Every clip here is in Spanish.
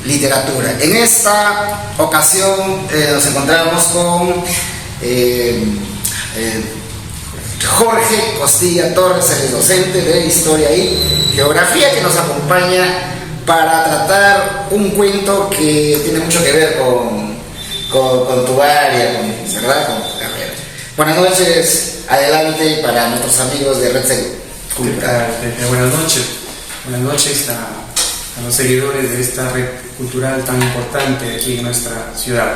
literatura. En esta ocasión nos encontramos con Jorge Costilla Torres, el docente de Historia y Geografía, que nos acompaña para tratar un cuento que tiene mucho que ver con tu área, ¿verdad? Con tu carrera. Buenas noches, adelante para nuestros amigos de Red Cultural. Buenas noches a los seguidores de esta red cultural tan importante aquí en nuestra ciudad.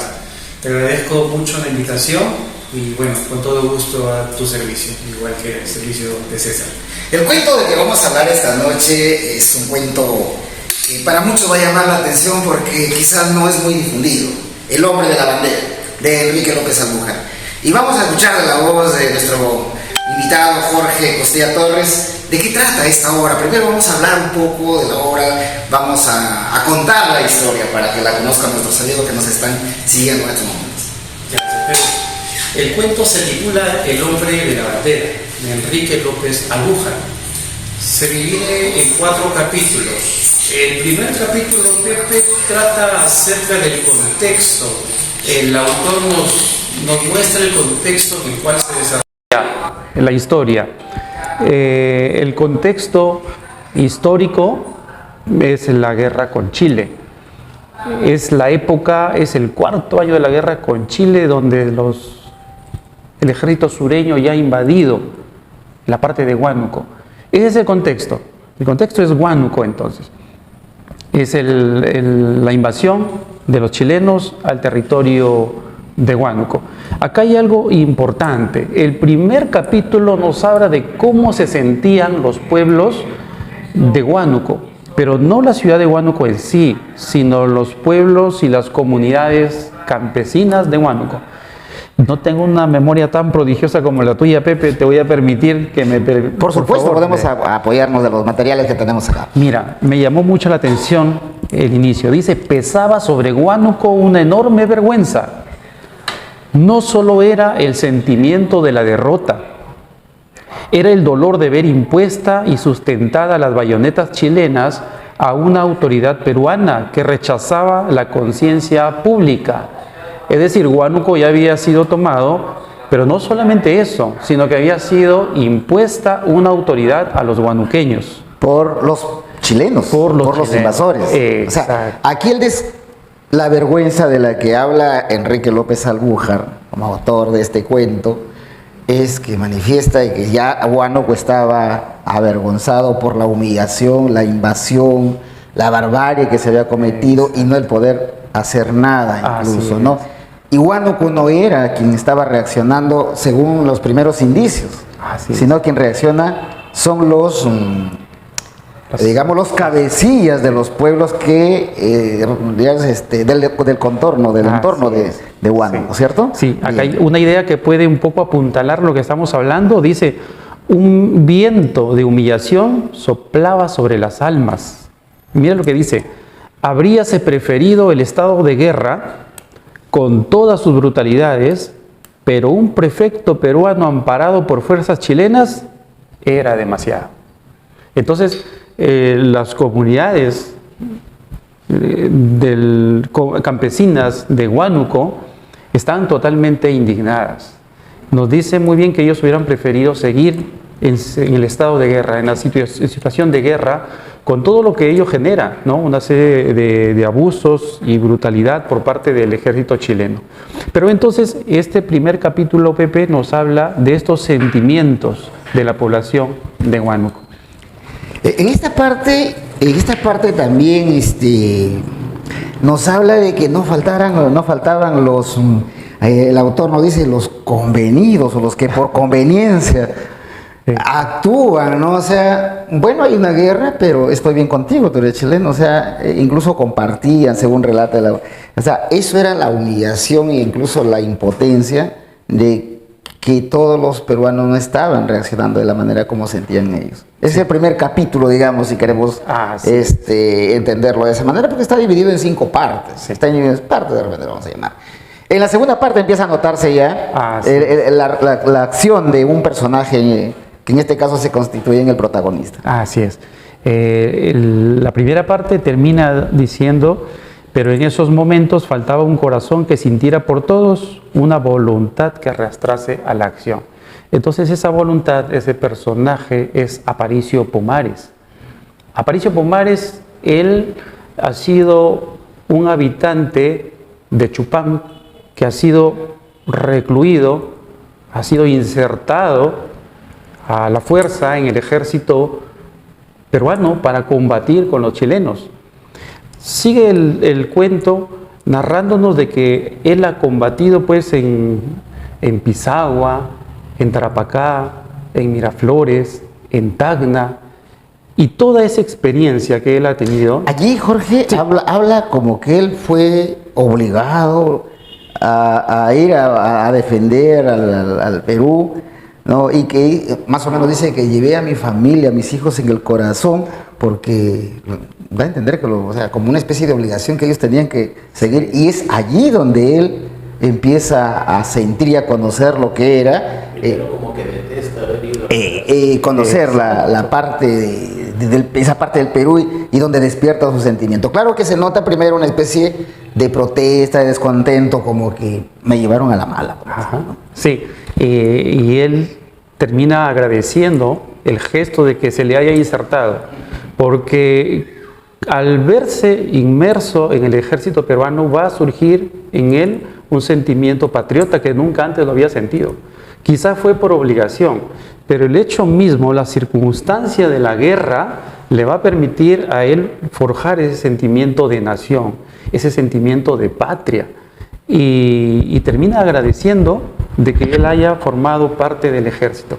Te agradezco mucho la invitación y bueno, con todo gusto a tu servicio, igual que el servicio de César. El cuento del que vamos a hablar esta noche es un cuento que para muchos va a llamar la atención porque quizás no es muy difundido. El hombre de la bandera, de Enrique López Albujar. Y vamos a escuchar la voz de nuestro invitado Jorge Costilla Torres. ¿De qué trata esta obra? Primero vamos a hablar un poco de la obra, vamos a contar la historia para que la conozcan nuestros amigos que nos están siguiendo en estos momentos. Gracias. El cuento se titula El hombre de la bandera, de Enrique López Albujar. Se divide en 4 capítulos. El primer capítulo, Pepe, trata acerca del contexto. El autor nos muestra el contexto en el cual se desarrolla la historia. El contexto histórico es la guerra con Chile. Es la época, es el 4º año de la guerra con Chile, donde el ejército sureño ya ha invadido la parte de Huánuco. Ese es el contexto. El contexto es Huánuco, entonces. Es la invasión de los chilenos al territorio de Huánuco. Acá hay algo importante. El primer capítulo nos habla de cómo se sentían los pueblos de Huánuco, pero no la ciudad de Huánuco en sí, sino los pueblos y las comunidades campesinas de Huánuco. No tengo una memoria tan prodigiosa como la tuya, Pepe, te voy a permitir que me... Por supuesto, favor, podemos apoyarnos de los materiales que tenemos acá. Mira, me llamó mucho la atención el inicio. Dice, pesaba sobre Huánuco una enorme vergüenza. No solo era el sentimiento de la derrota, era el dolor de ver impuesta y sustentada las bayonetas chilenas a una autoridad peruana que rechazaba la conciencia pública. Es decir, Huánuco ya había sido tomado, pero no solamente eso, sino que había sido impuesta una autoridad a los huanuqueños. Por los chilenos, por los invasores. O sea, aquí la vergüenza de la que habla Enrique López Albujar, como autor de este cuento, es que manifiesta que ya Huánuco estaba avergonzado por la humillación, la invasión, la barbarie que se había cometido y no el poder hacer nada incluso, ¿no? Y Huánuco no era quien estaba reaccionando según los primeros indicios, sino quien reacciona son los cabecillas de los pueblos que, del contorno, del entorno de Huánuco, ¿cierto? Sí, acá hay una idea que puede un poco apuntalar lo que estamos hablando. Dice, un viento de humillación soplaba sobre las almas. Mira lo que dice, habríase preferido el estado de guerra con todas sus brutalidades, pero un prefecto peruano amparado por fuerzas chilenas era demasiado. Entonces, las comunidades campesinas de Huánuco están totalmente indignadas. Nos dice muy bien que ellos hubieran preferido seguir en el estado de guerra, en la situación de guerra, con todo lo que ello genera, ¿no? Una serie de abusos y brutalidad por parte del ejército chileno. Pero entonces, este primer capítulo, Pepe, nos habla de estos sentimientos de la población de Huánuco. En esta parte también nos habla de que no faltaban los, el autor nos dice los convenidos o los que por conveniencia actúan, ¿no? O sea, bueno, hay una guerra, pero estoy bien contigo, tú eres chileno, o sea, incluso compartían, según relata o sea, eso era la humillación e incluso la impotencia de que todos los peruanos no estaban reaccionando de la manera como sentían ellos. Es el primer capítulo, digamos, si queremos entenderlo de esa manera, porque está dividido en 5 partes. Está dividido en partes, de repente lo vamos a llamar. En la segunda parte empieza a notarse ya la acción de un personaje que en este caso se constituye en el protagonista. Así es. La primera parte termina diciendo, pero en esos momentos faltaba un corazón que sintiera por todos una voluntad que arrastrase a la acción. Entonces esa voluntad, ese personaje es Aparicio Pomares. Aparicio Pomares, él ha sido un habitante de Chupán que ha sido recluido, ha sido insertado a la fuerza en el ejército peruano para combatir con los chilenos. Sigue el cuento narrándonos de que él ha combatido pues en Pisagua, en Tarapacá, en Miraflores, en Tacna, y toda esa experiencia que él ha tenido. Allí Jorge habla como que él fue obligado a ir a defender al Perú, ¿no? Y que más o menos dice que llevé a mi familia, a mis hijos en el corazón, porque da a entender que o sea, como una especie de obligación que ellos tenían que seguir, y es allí donde él empieza a sentir y a conocer lo que era, como que detesta haber ido. conocer la parte esa parte del Perú y donde despierta su sentimiento. Claro que se nota primero una especie de protesta, de descontento, como que me llevaron a la mala. Ajá. Sí, y él termina agradeciendo el gesto de que se le haya insertado, porque al verse inmerso en el ejército peruano va a surgir en él un sentimiento patriota que nunca antes lo había sentido. Quizá fue por obligación, pero el hecho mismo, la circunstancia de la guerra, le va a permitir a él forjar ese sentimiento de nación, ese sentimiento de patria, y termina agradeciendo de que él haya formado parte del ejército.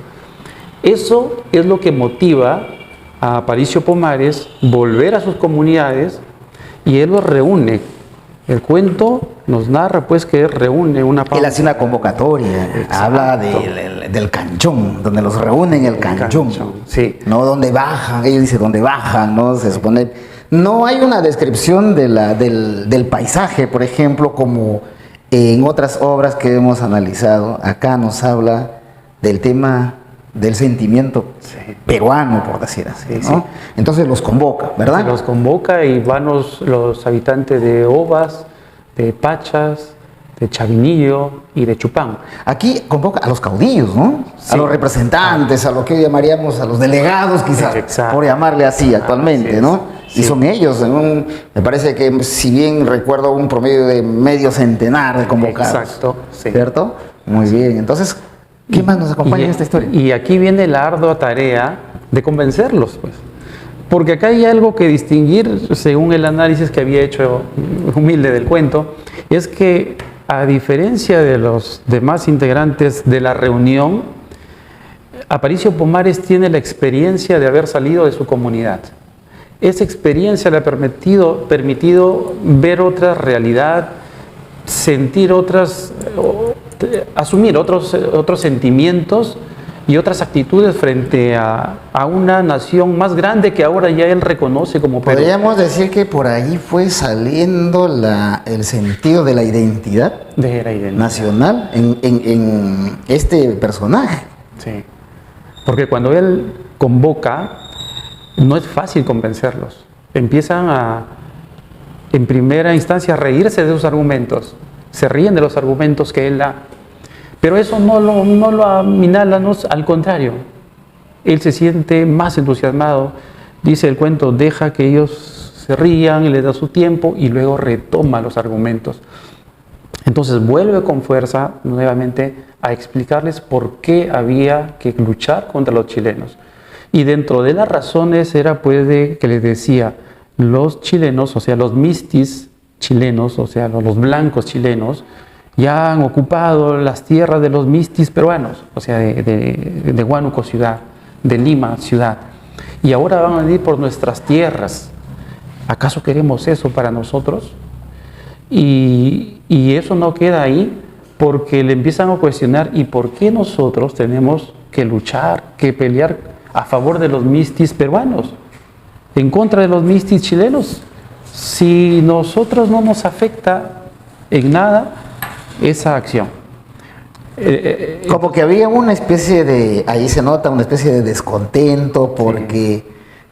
Eso es lo que motiva a Aparicio Pomares volver a sus comunidades, y él los reúne. El cuento nos narra pues que él reúne una... Él hace una convocatoria, exacto, habla del canchón, donde los reúnen en el canchón, sí, ¿no? Donde bajan, él dice donde bajan, ¿no? Se supone... No hay una descripción del paisaje, por ejemplo, como en otras obras que hemos analizado. Acá nos habla del tema del sentimiento peruano, por decir así, ¿no? Sí. Entonces los convoca, ¿verdad? Los convoca y van los habitantes de Ovas, de Pachas, de Chavinillo y de Chupán. Aquí convoca a los caudillos, ¿no? Sí. A los representantes, a lo que llamaríamos a los delegados, quizás, exacto, por llamarle así actualmente, sí, ¿no? Sí. Y son ellos, me parece que, si bien recuerdo, un promedio de medio centenar de convocados. Exacto, sí. ¿Cierto? Muy bien, entonces... ¿Qué más nos acompaña en esta historia? Y aquí viene la ardua tarea de convencerlos, pues. Porque acá hay algo que distinguir, según el análisis que había hecho humilde del cuento, es que a diferencia de los demás integrantes de la reunión, Aparicio Pomares tiene la experiencia de haber salido de su comunidad. Esa experiencia le ha permitido ver otra realidad, sentir otras... asumir otros sentimientos y otras actitudes frente a una nación más grande que ahora ya él reconoce como Perú. Podríamos decir que por ahí fue saliendo el sentido de la identidad, nacional en este personaje. Sí, porque cuando él convoca, no es fácil convencerlos. Empiezan en primera instancia, a reírse de sus argumentos. Se ríen de los argumentos que él da, pero eso no lo aminala, no, al contrario, él se siente más entusiasmado. Dice el cuento, deja que ellos se rían y les da su tiempo y luego retoma los argumentos. Entonces vuelve con fuerza nuevamente a explicarles por qué había que luchar contra los chilenos. Y dentro de las razones era pues que les decía, los chilenos, o sea los mistis chilenos, o sea los blancos chilenos, ya han ocupado las tierras de los mistis peruanos, o sea de Huánuco ciudad, de Lima ciudad, y ahora van a venir por nuestras tierras. ¿Acaso queremos eso para nosotros? Y eso no queda ahí, porque le empiezan a cuestionar, ¿y por qué nosotros tenemos que luchar, que pelear a favor de los mistis peruanos, en contra de los mistis chilenos? Si nosotros no nos afecta en nada esa acción. Como que había una especie de, ahí se nota una especie de descontento, porque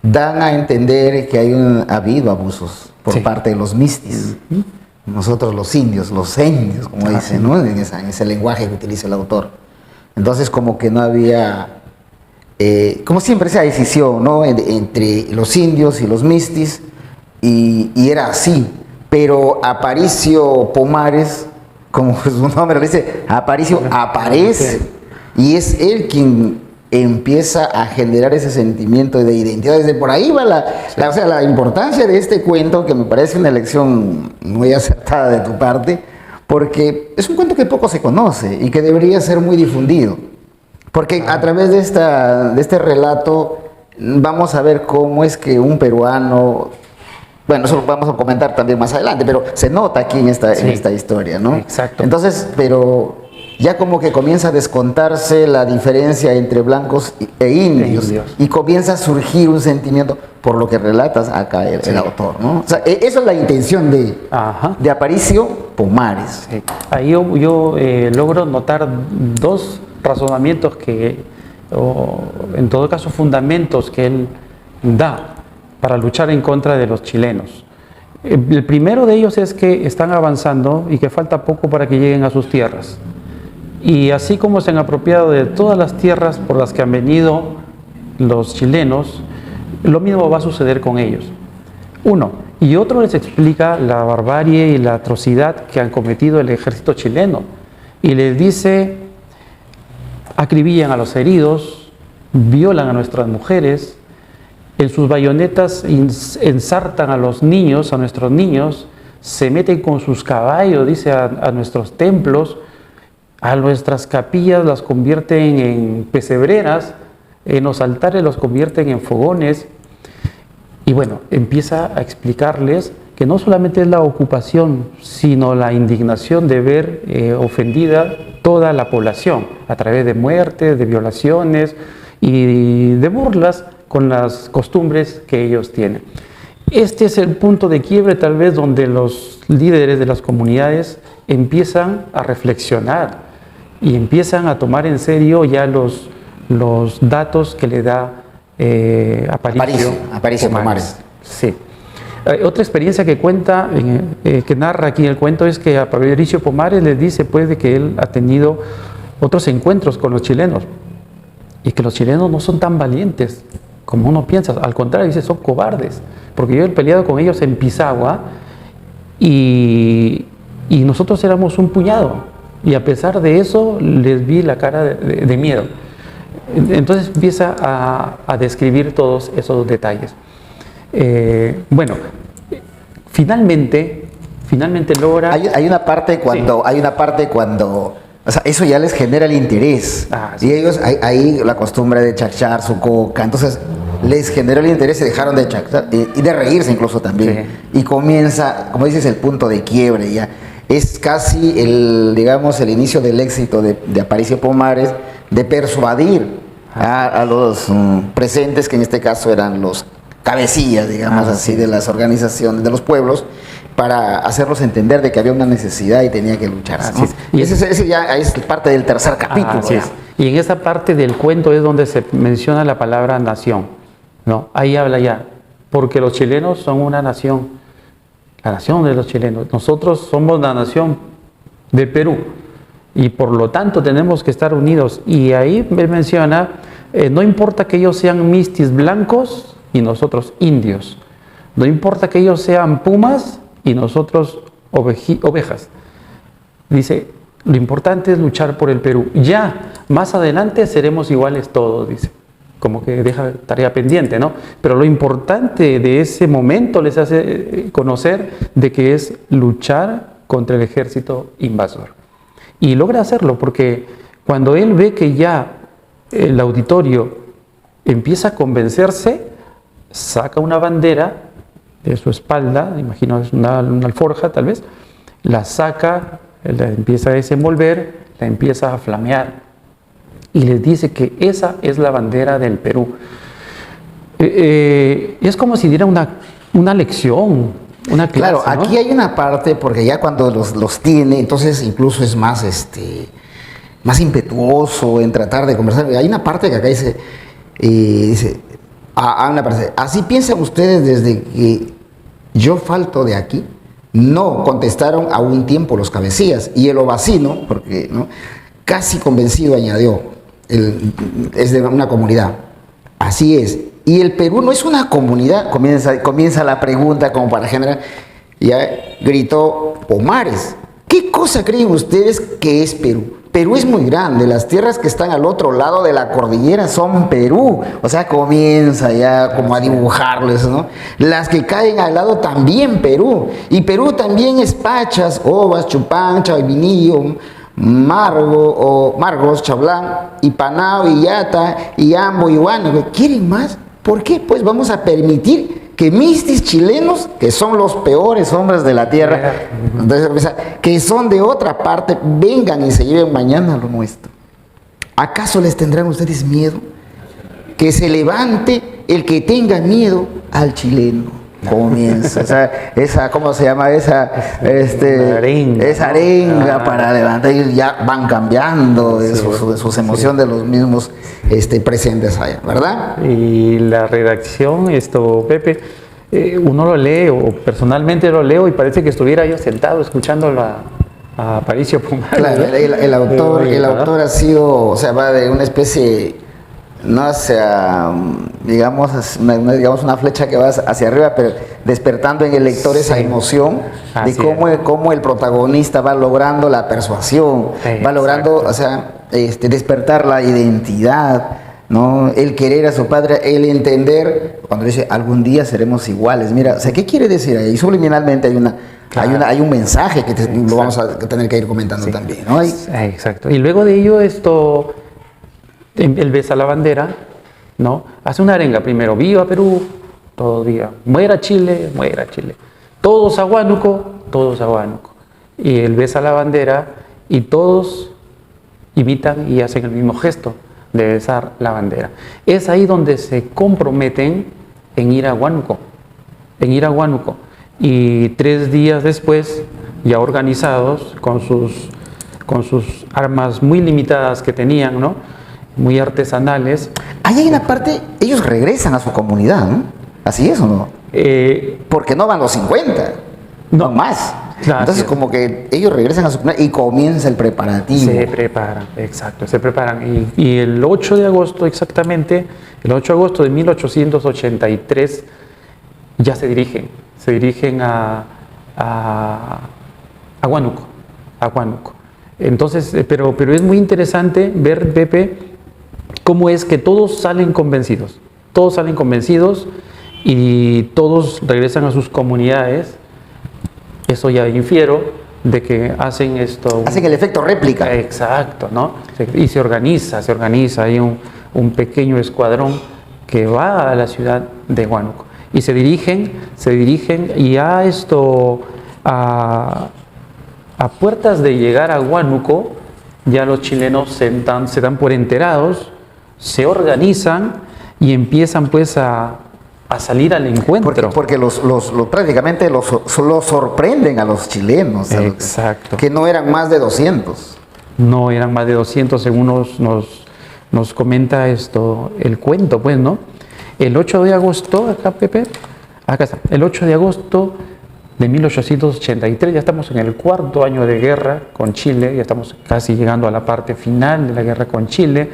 dan a entender que ha habido abusos por Sí. parte de los mistis. Nosotros los indios, como dicen, ¿no? En ese lenguaje que utiliza el autor. Entonces como que no había, como siempre, esa decisión, ¿no? Entre los indios y los mistis, y era así. Pero Aparicio Pomares, como su nombre lo dice, Aparicio aparece, y es él quien empieza a generar ese sentimiento de identidad. Desde por ahí va o sea, la importancia de este cuento, que me parece una elección muy acertada de tu parte, porque es un cuento que poco se conoce y que debería ser muy difundido. Porque a través de este relato vamos a ver cómo es que un peruano, bueno, eso lo vamos a comentar también más adelante, pero se nota aquí en esta historia, ¿no? Exacto. Entonces, pero ya como que comienza a descontarse la diferencia entre blancos e indios, y comienza a surgir un sentimiento por lo que relatas acá el autor, ¿no? O sea, eso es la intención de Aparicio Pomares. Sí. Ahí yo logro notar dos razonamientos o en todo caso fundamentos que él da para luchar en contra de los chilenos. El primero de ellos es que están avanzando y que falta poco para que lleguen a sus tierras. Y así como se han apropiado de todas las tierras por las que han venido los chilenos, lo mismo va a suceder con ellos. Uno. Y otro les explica la barbarie y la atrocidad que han cometido el ejército chileno. Y les dice: acribillan a los heridos, violan a nuestras mujeres, en sus bayonetas ensartan a los niños, a nuestros niños, se meten con sus caballos, dice, a nuestros templos, a nuestras capillas las convierten en pesebreras, en los altares los convierten en fogones. Y bueno, empieza a explicarles que no solamente es la ocupación, sino la indignación de ver ofendida toda la población a través de muertes, de violaciones y de burlas con las costumbres que ellos tienen. Este es el punto de quiebre tal vez donde los líderes de las comunidades empiezan a reflexionar y empiezan a tomar en serio ya los datos que le da Aparicio Pomares. Sí. Otra experiencia que cuenta, que narra aquí en el cuento, es que Aparicio Pomares les dice pues de que él ha tenido otros encuentros con los chilenos y que los chilenos no son tan valientes como uno piensa, al contrario, dice, son cobardes, porque yo he peleado con ellos en Pisagua y nosotros éramos un puñado, y a pesar de eso les vi la cara de miedo. Entonces empieza a describir todos esos detalles. Bueno, finalmente logra... Hay una parte cuando, o sea, eso ya les genera el interés. Sí. Y ellos, ahí la costumbre de chachar su coca, entonces les generó el interés y dejaron de chachar, y de reírse incluso también. Sí. Y comienza, como dices, el punto de quiebre ya. Es casi digamos, el inicio del éxito de Aparicio Pomares, de persuadir a los presentes, que en este caso eran los cabecillas, digamos así, de las organizaciones de los pueblos, para hacerlos entender de que había una necesidad y tenía que luchar, ¿no? Y ese ya es parte del tercer capítulo. Y en esa parte del cuento es donde se menciona la palabra nación, ¿no? Ahí habla ya, porque los chilenos son una nación, la nación de los chilenos. Nosotros somos la nación de Perú y por lo tanto tenemos que estar unidos. Y ahí me menciona, no importa que ellos sean mistis blancos y nosotros indios, no importa que ellos sean pumas y nosotros ovejas. Dice, lo importante es luchar por el Perú. Ya, más adelante seremos iguales todos, dice. Como que deja tarea pendiente, ¿no? Pero lo importante de ese momento les hace conocer de que es luchar contra el ejército invasor. Y logra hacerlo porque cuando él ve que ya el auditorio empieza a convencerse, saca una bandera de su espalda, imagino es una alforja tal vez, la saca, la empieza a desenvolver, la empieza a flamear y les dice que esa es la bandera del Perú. Es como si diera una lección, una clase. Claro, ¿no? Aquí hay una parte, porque ya cuando los tiene, entonces incluso es más, más impetuoso en tratar de conversar. Hay una parte que acá dice, así piensan ustedes desde que yo falto de aquí. No, contestaron a un tiempo los cabecillas. Y el ovacino, porque ¿no? Casi convencido añadió, es de una comunidad. Así es. Y el Perú no es una comunidad. Comienza la pregunta como para generar. Ya gritó Pomares. ¿Qué cosa creen ustedes que es Perú? Perú es muy grande, las tierras que están al otro lado de la cordillera son Perú. O sea, comienza ya como a dibujarles, ¿no? Las que caen al lado también Perú. Y Perú también es Pachas, Ovas, Chupancha, Vinillo, Margos, Chablán, Ipanao, Illata, Iambo, Iguana. ¿Quieren más? ¿Por qué? Pues vamos a permitir que mistis chilenos, que son los peores hombres de la tierra, que son de otra parte, vengan y se lleven mañana lo nuestro. ¿Acaso les tendrán ustedes miedo? Que se levante el que tenga miedo al chileno. Comienza, esa ¿cómo se llama? Esa arenga para levantar, y ya van cambiando de sus emociones de los mismos presentes allá, ¿verdad? Y la redacción, Pepe, uno lo lee, o personalmente lo leo, y parece que estuviera yo sentado escuchando a Aparicio Pomares. Claro, el autor ha sido, o sea, va de una especie, no hacia, digamos, una flecha que va hacia arriba, pero despertando en el lector esa emoción de cómo el protagonista va logrando la persuasión, va logrando, o sea, despertar la identidad, ¿no? El querer a su padre, el entender, cuando dice algún día seremos iguales. Mira, o sea, ¿qué quiere decir ahí? Subliminalmente hay un mensaje que lo vamos a tener que ir comentando también, ¿no? Exacto. Y luego de ello él besa la bandera, ¿no? Hace una arenga primero, viva Perú, todo viva, muera Chile, todos a Huánuco, y él besa la bandera y todos imitan y hacen el mismo gesto de besar la bandera. Es ahí donde se comprometen en ir a Huánuco, y 3 días después, ya organizados con sus armas muy limitadas que tenían, ¿no? Muy artesanales. Ahí hay una parte, ellos regresan a su comunidad, ¿no? ¿Así es o no? Porque no van los 50, no más. Claro, entonces como que ellos regresan a su comunidad y comienza el preparativo. Se preparan, exacto, se preparan. Y el 8 de agosto exactamente, el 8 de agosto de 1883, ya se dirigen a Huánuco. Entonces, pero es muy interesante ver, Pepe, cómo es que todos salen convencidos y todos regresan a sus comunidades. Eso ya infiero de que hacen esto. Hacen el efecto réplica. Exacto, ¿no? Y se organiza, hay un pequeño escuadrón que va a la ciudad de Huánuco. Y se dirigen y a puertas de llegar a Huánuco, ya los chilenos se dan por enterados, se organizan y empiezan pues a salir al encuentro. Porque prácticamente los sorprenden a los chilenos. Exacto. Que no eran más de 200. No eran más de 200, según nos comenta el cuento, pues, ¿no? El 8 de agosto, acá, Pepe, acá está, el 8 de agosto de 1883, ya estamos en el 4º año de guerra con Chile, ya estamos casi llegando a la parte final de la guerra con Chile.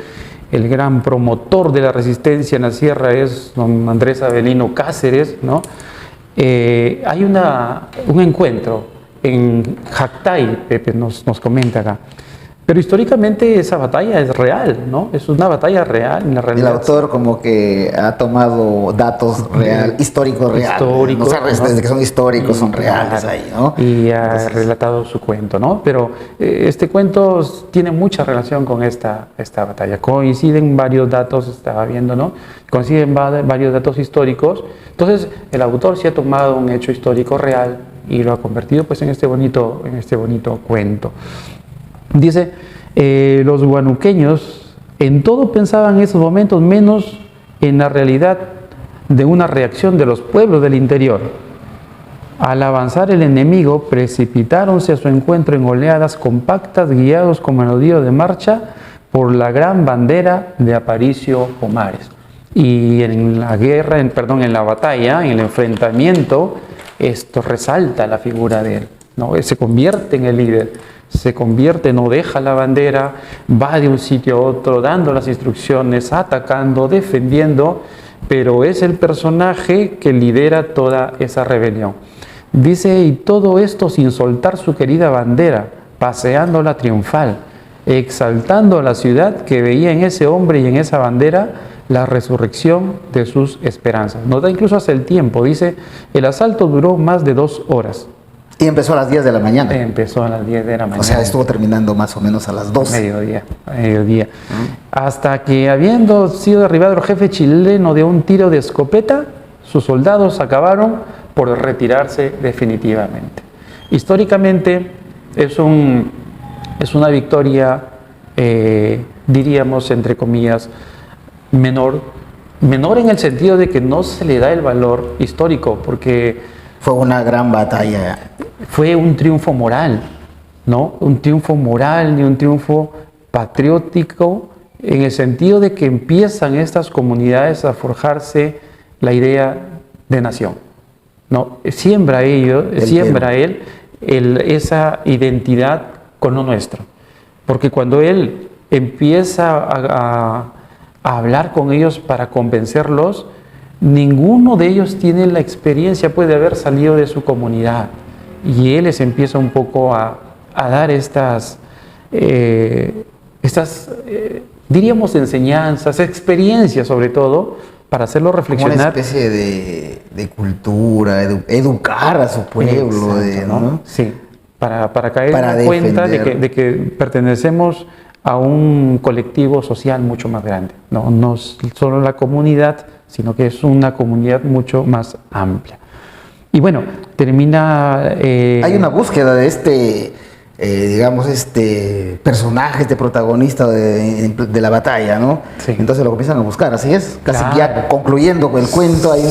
El gran promotor de la resistencia en la sierra es don Andrés Avelino Cáceres, ¿no? Hay un encuentro en Jactay, Pepe nos comenta acá. Pero históricamente esa batalla es real, ¿no? Es una batalla real en la realidad. El autor como que ha tomado datos históricos reales. Históricos, ¿no? Desde que son históricos son reales ahí, ¿no? Y ha relatado su cuento, ¿no? Pero este cuento tiene mucha relación con esta batalla. Coinciden varios datos, estaba viendo, ¿no? Coinciden varios datos históricos. Entonces, el autor sí ha tomado un hecho histórico real y lo ha convertido pues en este bonito cuento. Dice, los huanuqueños en todo pensaban en esos momentos menos en la realidad de una reacción de los pueblos del interior. Al avanzar el enemigo, precipitáronse a su encuentro en oleadas compactas, guiados con melodía de marcha por la gran bandera de Aparicio Pomares. Y en la batalla, en el enfrentamiento, esto resalta la figura de él, ¿no? Él se convierte en el líder, se convierte, no deja la bandera, va de un sitio a otro dando las instrucciones, atacando, defendiendo, pero es el personaje que lidera toda esa rebelión. Dice, y todo esto sin soltar su querida bandera, paseándola triunfal, exaltando a la ciudad que veía en ese hombre y en esa bandera la resurrección de sus esperanzas. Nos da incluso hasta el tiempo, dice, el asalto duró más de 2 horas. Y empezó a las 10 de la mañana. Empezó a las 10 de la mañana. O sea, estuvo terminando más o menos a las 12. Mediodía. Hasta que, habiendo sido derribado el jefe chileno de un tiro de escopeta, sus soldados acabaron por retirarse definitivamente. Históricamente es una victoria, diríamos entre comillas, menor en el sentido de que no se le da el valor histórico, porque fue una gran batalla. Fue un triunfo moral, ¿no? Un triunfo moral y un triunfo patriótico en el sentido de que empiezan estas comunidades a forjarse la idea de nación, ¿no? Siembra él esa identidad con lo nuestro. Porque cuando él empieza a hablar con ellos para convencerlos, ninguno de ellos tiene la experiencia, puede haber salido de su comunidad. Y él les empieza un poco a dar estas diríamos, enseñanzas, experiencias sobre todo, para hacerlo reflexionar. Una especie de cultura, educar a su pueblo. Exacto, ¿no? Sí, para caer en cuenta de que pertenecemos a un colectivo social mucho más grande. No solo la comunidad, sino que es una comunidad mucho más amplia. Y bueno, termina... Hay una búsqueda de este personaje, este protagonista de la batalla, ¿no? Sí. Entonces lo comienzan a buscar, así es. Casi Claro. ya concluyendo con el cuento, hay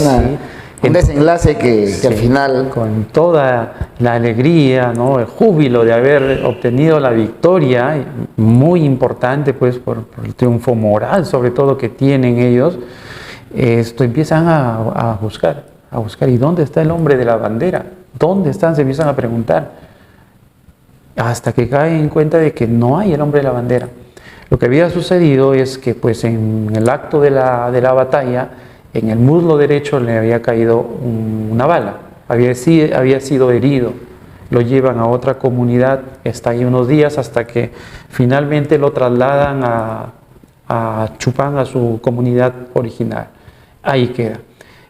un desenlace que al final... Con toda la alegría, ¿no? El júbilo de haber obtenido la victoria, muy importante pues por el triunfo moral sobre todo que tienen ellos, empiezan a buscar, ¿y dónde está el hombre de la bandera? ¿Dónde están? Se empiezan a preguntar, hasta que caen en cuenta de que no hay el hombre de la bandera. Lo que había sucedido es que pues en el acto de la batalla, en el muslo derecho le había caído una bala, había sido herido, lo llevan a otra comunidad, está ahí unos días hasta que finalmente lo trasladan a Chupán, a su comunidad original. Ahí queda.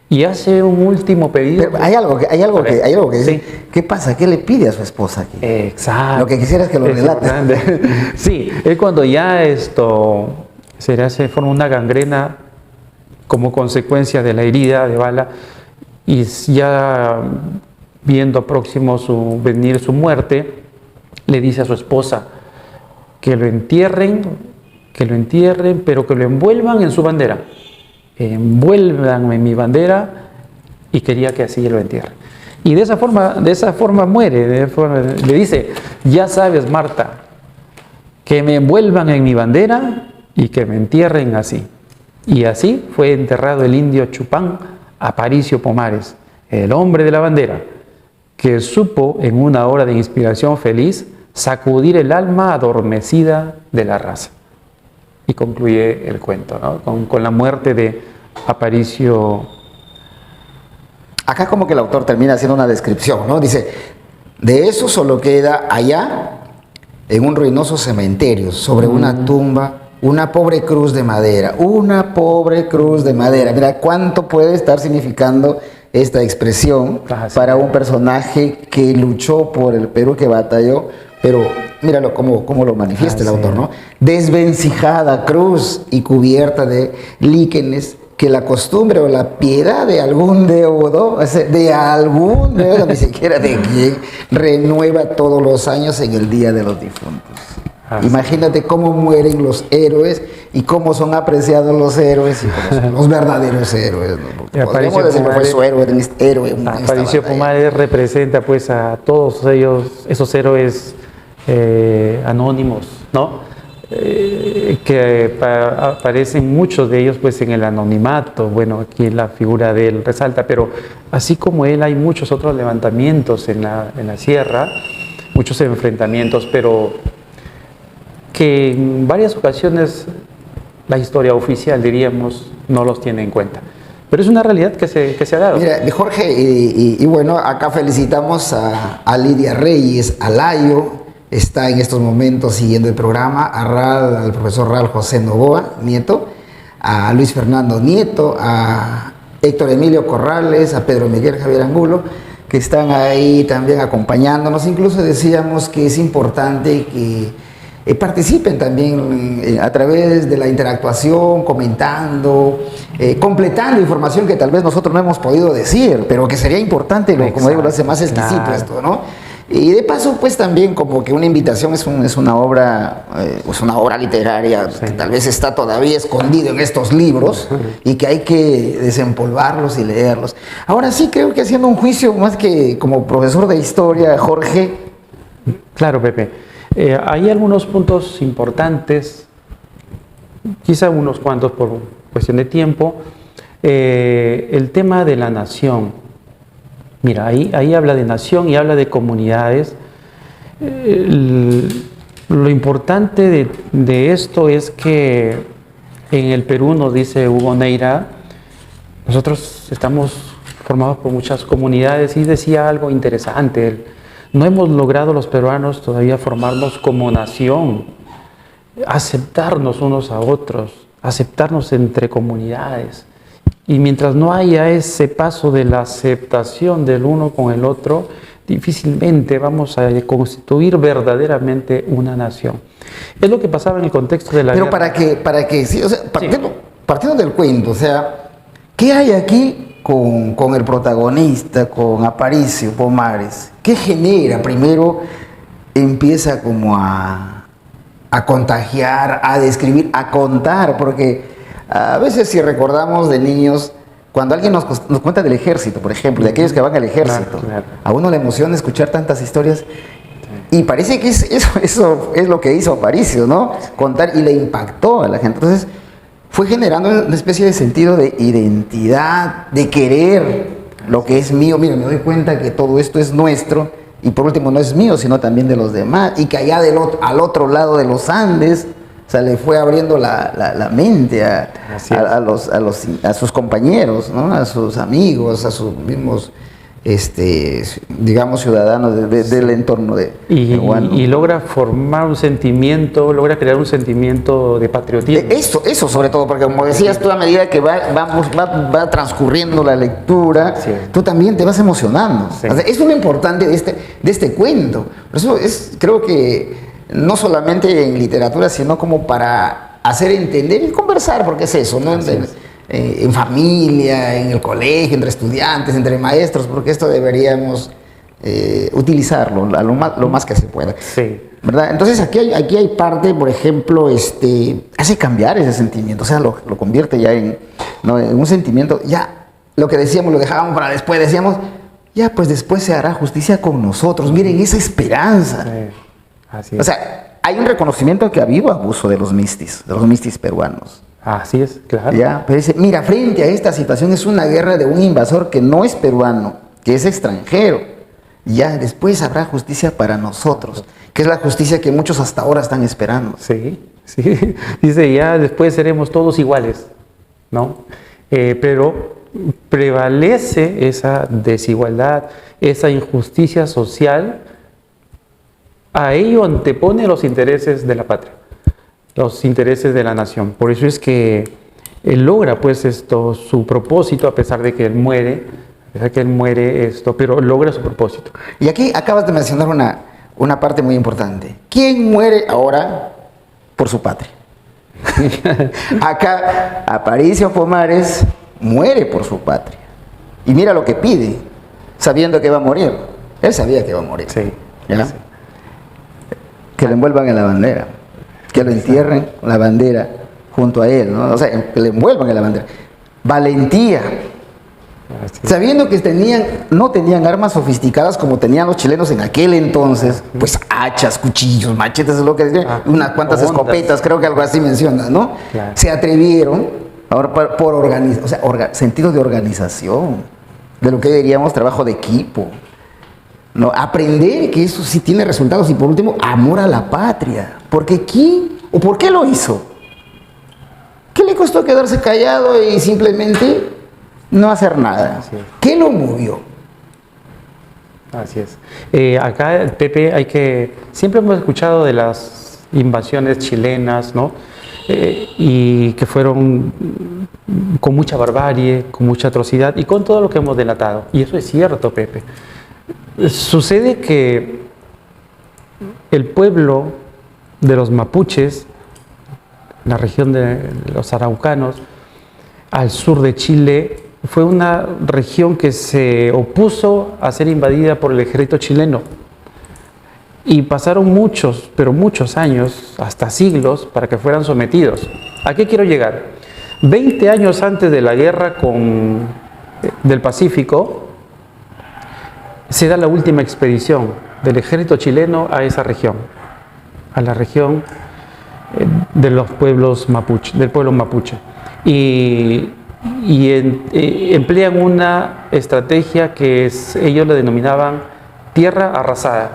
Y hace un último pedido. Pero hay algo que sí. ¿Qué pasa? ¿Qué le pide a su esposa aquí? Exacto. Lo que quisiera es que lo relate. Sí, es cuando ya se forma una gangrena como consecuencia de la herida de bala, y ya viendo próximo venir su muerte, le dice a su esposa que lo entierren, pero que lo envuelvan en su bandera. Envuélvanme en mi bandera, y quería que así lo entierren. Y de esa forma muere. Le dice, ya sabes, Marta, que me envuelvan en mi bandera y que me entierren así. Y así fue enterrado el indio Chupán Aparicio Pomares, el hombre de la bandera, que supo en una hora de inspiración feliz sacudir el alma adormecida de la raza. Y concluye el cuento, ¿no? Con la muerte de Aparicio. Acá como que el autor termina haciendo una descripción, ¿no? Dice, de eso solo queda allá, en un ruinoso cementerio, sobre una tumba, una pobre cruz de madera. Una pobre cruz de madera. Mira, ¿cuánto puede estar significando esta expresión para un personaje que luchó por el Perú, que batalló? Pero míralo cómo lo manifiesta el autor, ¿no? Desvencijada cruz y cubierta de líquenes, que la costumbre o la piedad de algún deudo, ni siquiera de quién, renueva todos los años en el Día de los Difuntos. Imagínate cómo mueren los héroes y cómo son apreciados los héroes y cómo son los verdaderos héroes, ¿no? Podríamos decir que fue su héroe. Aparicio Pomares representa pues a todos esos héroes anónimos, ¿no? aparecen muchos de ellos pues en el anonimato. Bueno, aquí la figura de él resalta, pero así como él hay muchos otros levantamientos en la sierra, muchos enfrentamientos, pero que en varias ocasiones la historia oficial, diríamos, no los tiene en cuenta. Pero es una realidad que se ha dado. Mira, Jorge, y bueno, acá felicitamos a Lidia Reyes, a Layo, está en estos momentos siguiendo el programa, al profesor Ral José Novoa, nieto, a Luis Fernando Nieto, a Héctor Emilio Corrales, a Pedro Miguel Javier Angulo, que están ahí también acompañándonos. Incluso decíamos que es importante que participen también a través de la interactuación, comentando, completando información que tal vez nosotros no hemos podido decir, pero que sería importante, como digo, lo hace más exquisito, claro, esto, ¿no? Y de paso, pues también como que una invitación es una obra literaria, sí, que tal vez está todavía escondido en estos libros y que hay que desempolvarlos y leerlos. Ahora sí creo que haciendo un juicio más que como profesor de historia, Jorge. Claro, Pepe. Hay algunos puntos importantes, quizá unos cuantos por cuestión de tiempo. El tema de la nación. Mira, ahí habla de nación y habla de comunidades. Lo importante de esto es que en el Perú, nos dice Hugo Neira, nosotros estamos formados por muchas comunidades, y decía algo interesante. No hemos logrado los peruanos todavía formarnos como nación, aceptarnos unos a otros, aceptarnos entre comunidades. Y mientras no haya ese paso de la aceptación del uno con el otro, difícilmente vamos a constituir verdaderamente una nación. Es lo que pasaba en el contexto de la guerra. Pero para que sí, o sea, partiendo del cuento, o sea, ¿qué hay aquí con el protagonista, con Aparicio Pomares? ¿Qué genera? Primero empieza como a contagiar, a describir, a contar, porque a veces si recordamos de niños, cuando alguien nos cuenta del ejército, por ejemplo, de aquellos que van al ejército, claro. A uno le emociona escuchar tantas historias, y parece que eso es lo que hizo Aparicio, ¿no? Contar, y le impactó a la gente. Entonces fue generando una especie de sentido de identidad, de querer lo que es mío. Mira, me doy cuenta que todo esto es nuestro, y por último no es mío, sino también de los demás, y que allá al otro lado de los Andes, o sea, le fue abriendo la mente a sus compañeros, ¿no? A sus amigos, a sus mismos, digamos, ciudadanos del entorno y logra formar un sentimiento, logra crear un sentimiento de patriotismo. Eso sobre todo, porque como decías tú, a medida que va transcurriendo la lectura, sí, tú también te vas emocionando. Sí. O sea, eso es lo importante de este cuento. Por eso creo que no solamente en literatura, sino como para hacer entender y conversar, porque es eso, ¿no? En familia, en el colegio, entre estudiantes, entre maestros, porque esto deberíamos utilizarlo lo más que se pueda. Sí. ¿Verdad? Entonces aquí hay parte, por ejemplo, hace cambiar ese sentimiento, o sea, lo convierte ya en un sentimiento, ya lo que decíamos, lo dejábamos para después, decíamos, ya pues después se hará justicia con nosotros. Miren esa esperanza. Sí. Así es. O sea, hay un reconocimiento que ha habido abuso de los mistis peruanos. Así es, claro. Ya, pero dice, mira, frente a esta situación es una guerra de un invasor que no es peruano, que es extranjero. Ya, después habrá justicia para nosotros, que es la justicia que muchos hasta ahora están esperando. Sí, sí. Dice, ya después seremos todos iguales, ¿no? Pero prevalece esa desigualdad, esa injusticia social. A ello antepone los intereses de la patria, los intereses de la nación. Por eso es que él logra pues su propósito, a pesar de que él muere, pero logra su propósito. Y aquí acabas de mencionar una parte muy importante. ¿Quién muere ahora por su patria? Acá Aparicio Pomares muere por su patria. Y mira lo que pide, sabiendo que va a morir. Él sabía que iba a morir. Sí. ¿Ya? Sí. Que lo envuelvan en la bandera, que lo entierren la bandera junto a él, ¿no? O sea, que le envuelvan en la bandera. Valentía, Sabiendo que no tenían armas sofisticadas como tenían los chilenos en aquel entonces, pues hachas, cuchillos, machetes, es lo que decían, unas cuantas ondas. escopetas, creo que algo así menciona, ¿no? Claro. Se atrevieron, ahora sentido de organización, de lo que diríamos trabajo de equipo, ¿no? Aprender que eso sí tiene resultados y por último, amor a la patria. Porque ¿quién o por qué lo hizo? ¿Qué le costó quedarse callado y simplemente no hacer nada? Así es. ¿Qué lo movió? Así es. Acá, Pepe, siempre hemos escuchado de las invasiones chilenas, ¿no? Y que fueron con mucha barbarie, con mucha atrocidad y con todo lo que hemos delatado. Y eso es cierto, Pepe. Sucede que el pueblo de los mapuches, la región de los araucanos, al sur de Chile, fue una región que se opuso a ser invadida por el ejército chileno. Y pasaron muchos, pero muchos años, hasta siglos, para que fueran sometidos. ¿A qué quiero llegar? 20 años antes de la guerra del Pacífico, se da la última expedición del ejército chileno a esa región, a la región de los pueblos mapuche, del pueblo mapuche. Y emplean una estrategia que ellos le denominaban tierra arrasada.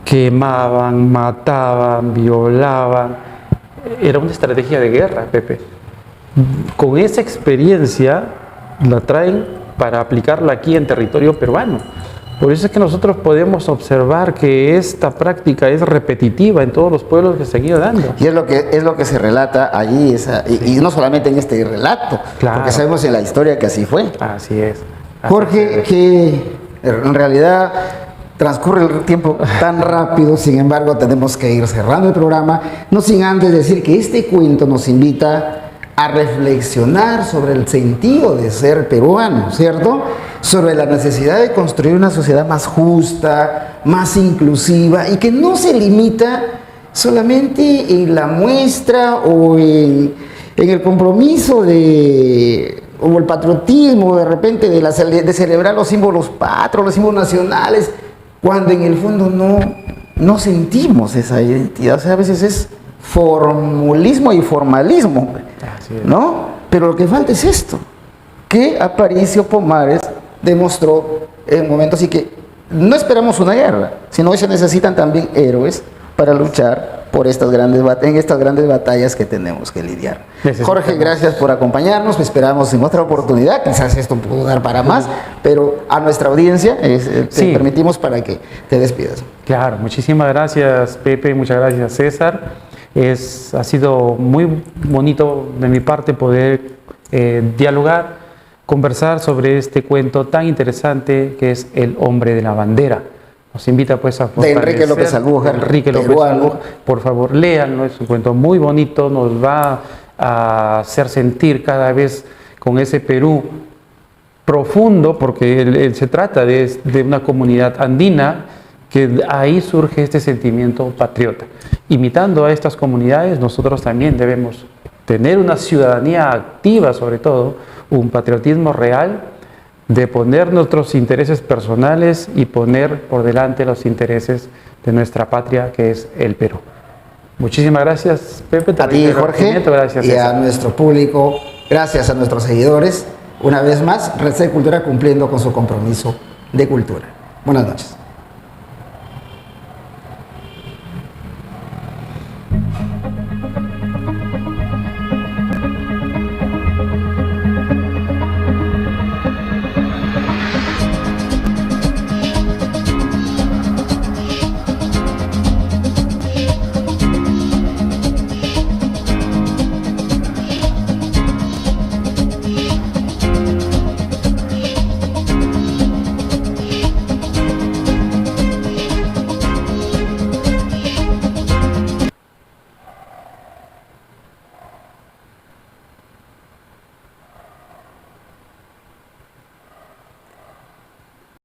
Quemaban, mataban, violaban. Era una estrategia de guerra, Pepe. Con esa experiencia la traen para aplicarla aquí en territorio peruano. Por eso es que nosotros podemos observar que esta práctica es repetitiva en todos los pueblos que se han ido dando. Y es lo que se relata allí, y no solamente en este relato, Claro. porque sabemos en la historia que así fue. Así es. Así Jorge, es. que en realidad transcurre el tiempo tan rápido, sin embargo tenemos que ir cerrando el programa, no sin antes decir que este cuento nos invita a reflexionar sobre el sentido de ser peruano, ¿cierto? Sobre la necesidad de construir una sociedad más justa, más inclusiva y que no se limita solamente en la muestra o en el compromiso o el patriotismo de repente de celebrar los símbolos patrios, los símbolos nacionales, cuando en el fondo no sentimos esa identidad. O sea, a veces es formulismo y formalismo, Así es. ¿no? Pero lo que falta es esto, que Aparicio Pomares demostró en momentos y que no esperamos una guerra, sino que se necesitan también héroes para luchar por en estas grandes batallas que tenemos que lidiar. Jorge, gracias por acompañarnos, esperamos en otra oportunidad, quizás esto pudo dar para más, pero a nuestra audiencia te permitimos para que te despidas. Claro, muchísimas gracias, Pepe, muchas gracias, César. Ha sido muy bonito de mi parte poder dialogar, conversar sobre este cuento tan interesante que es El hombre de la bandera. Nos invita pues a de Enrique López Albujar, Enrique López Albujar. Por favor, léanlo, es un cuento muy bonito, nos va a hacer sentir cada vez con ese Perú profundo, porque se trata de una comunidad andina, que ahí surge este sentimiento patriota. Imitando a estas comunidades, nosotros también debemos tener una ciudadanía activa, sobre todo, un patriotismo real, de poner nuestros intereses personales y poner por delante los intereses de nuestra patria, que es el Perú. Muchísimas gracias, Pepe. A ti, Jorge, gracias, y César. a nuestro público, gracias a nuestros seguidores. Una vez más, Red C Cultura cumpliendo con su compromiso de cultura. Buenas noches.